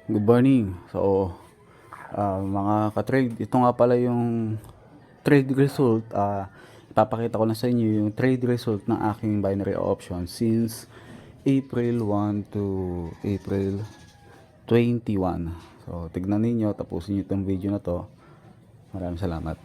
Good morning. Mga ka-trade, ito nga pala yung trade result. Ipapakita ko na sa inyo yung trade result ng aking binary option since April 1 to April 21. So, tignan ninyo, tapusin nyo itong video na to. Maraming salamat.